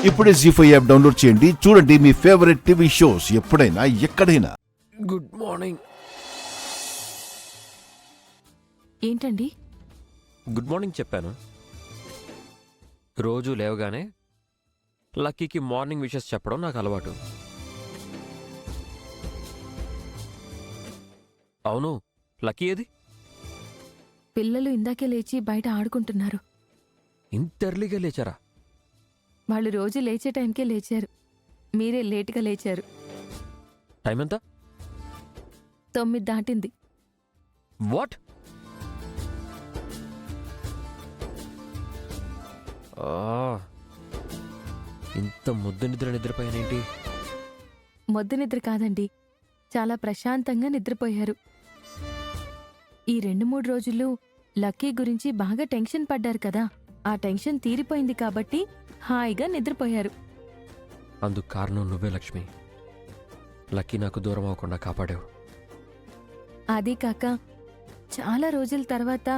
ఇప్పుడే జీ5 app download చేయండి. చూడండి మీ ఫేవరెట్ టీవీ షోస్ ఎప్పుడైనా ఎక్కడైనా. Good morning. ఏంటండి? గుడ్ మార్నింగ్ చెప్పాను. రోజు లేవగానే లక్కీకి మార్నింగ్ విషెస్ చెప్పడం నాకు అలవాటు. అవును, లక్కీ ఏది? పిల్లలు ఇందాకే లేచి బయట ఆడుకుంటున్నారు. ఇంత ఎర్లీగా లేచారా? వాళ్ళు రోజు లేచే టైంకే లేచారు. మీరే లేటుగా లేచారు. టైం ఎంత? 9 దాటింది. వాట్? ఇంత ముద్దు నిద్రపోయానేంటి? మొద్దు నిద్ర కాదండి, చాలా ప్రశాంతంగా నిద్రపోయారు. ఈ 2-3 రోజులు లక్కీ గురించి బాగా టెన్షన్ పడ్డారు కదా, ఆ టెన్షన్ తీరిపోయింది కాబట్టి హాయిగా నిద్రపోయారు. అందుకు కారణం నువ్వే లక్ష్మి. లక్కీ నాకు దూరం అవ్వకుండా కాపాడావు. అదే కాక చాలా రోజుల తర్వాత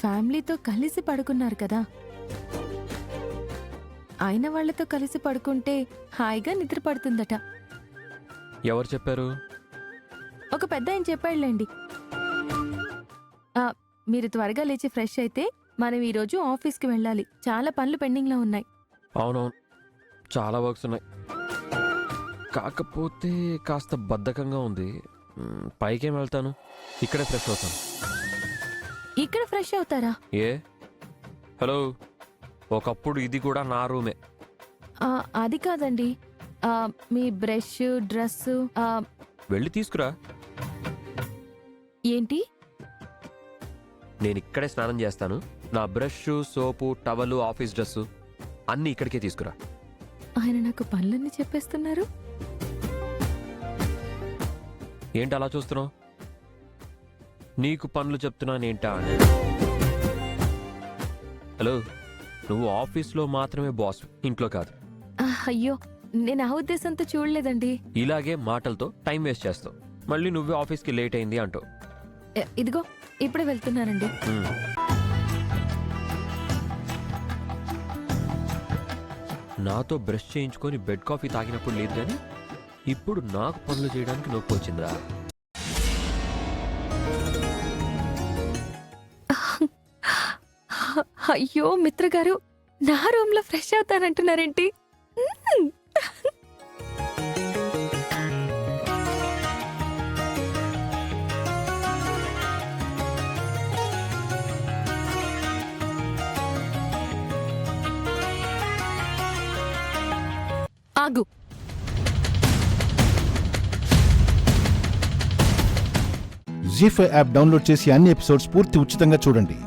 ఫ్యామిలీతో కలిసి పడుకున్నారు కదా, అయిన వాళ్లతో కలిసి పడుకుంటే హాయిగా నిద్ర పడుతుందట. ఎవరు చెప్పారు? ఒక పెద్ద ఆయన చెప్పాడులేండి. మీరు త్వరగా లేచి ఫ్రెష్ అయితే మనం ఈరోజు ఆఫీస్కి వెళ్ళాలి. చాలా పనులు పెండింగ్లో ఉన్నాయి. అవునవును, చాలా వర్క్స్ ఉన్నాయి. కాకపోతే కాస్త బద్ధకంగా ఉంది. పైకేం వెళ్తాను, ఇక్కడే ఫ్రెష్ అవుతాను. ఇక్కడ ఫ్రెష్ అవుతారా? ఏ హలో, ఒకప్పుడు ఇది కూడా నా రూమే. అది కాదండి, మీ బ్రష్, డ్రెస్సు వెళ్ళి తీసుకురా. ఏంటి? నేను ఇక్కడే స్నానం చేస్తాను. నా బ్రష్, సోపు, టవలు, ఆఫీస్ డ్రెస్సు అన్నీ ఇక్కడికే తీసుకురా. ఆయన నాకు పనులన్నీ చెప్పేస్తున్నారు. ఏంటి అలా చూస్తున్నావు? నీకు పనులు చెప్తున్నానేంటా? హలో, నువ్వు ఆఫీస్లో మాత్రమే బాస్, ఇంట్లో కాదు. అయ్యో, నేను ఆ ఉద్దేశంతో చూడలేదండి. ఇలాగే మాటలతో టైం వేస్ట్ చేస్తావు. మళ్ళీ నువ్వే ఆఫీస్కి లేట్ అయింది అంటావు. ఇదిగో ఇప్పుడే వెళ్తున్నానండి. నాతో బ్రష్ చేయించుకొని బెడ్ కాఫీ తాగినప్పుడు లేదు, కానీ ఇప్పుడు నాకు పనులు చేయడానికి నొప్పి వచ్చిందా? అయ్యో మిత్రగారు, నా రూమ్లో ఫ్రెష్ అవుతానంటున్నారేంటి? ఆగు. జీ5 యాప్ డౌన్లోడ్ చేసి అన్ని ఎపిసోడ్స్ పూర్తి ఉచితంగా చూడండి.